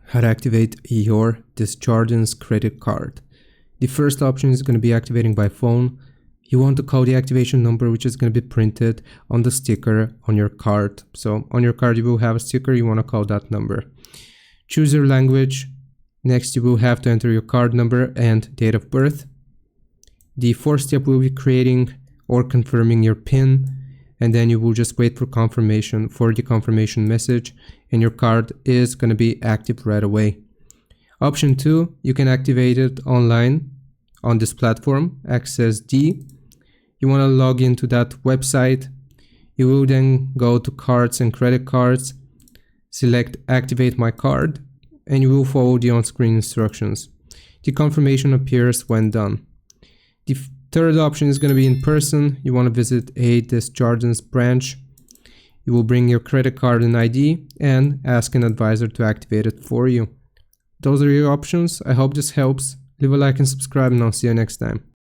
How to activate your Desjardins credit card. The first option is going to be activating by phone. You want to call the activation number, which is going to be printed on the sticker on your card. So on your card, you will have a sticker. You want to call that number. Choose your language. Next, you will have to enter your card number and date of birth. The fourth step will be creating or confirming your PIN. And then you will just wait for confirmation for the confirmation message, and your card is going to be active right away. Option 2, you can activate it online on this platform, Access D. You want to log into that website. You will then go to cards and credit cards, select activate my card, and you will follow the on-screen instructions. The confirmation appears when done. The third option is going to be in person. You want to visit a Desjardins branch. You will bring your credit card and ID and ask an advisor to activate it for you. Those are your options. I hope this helps. Leave a like and subscribe, and I'll see you next time.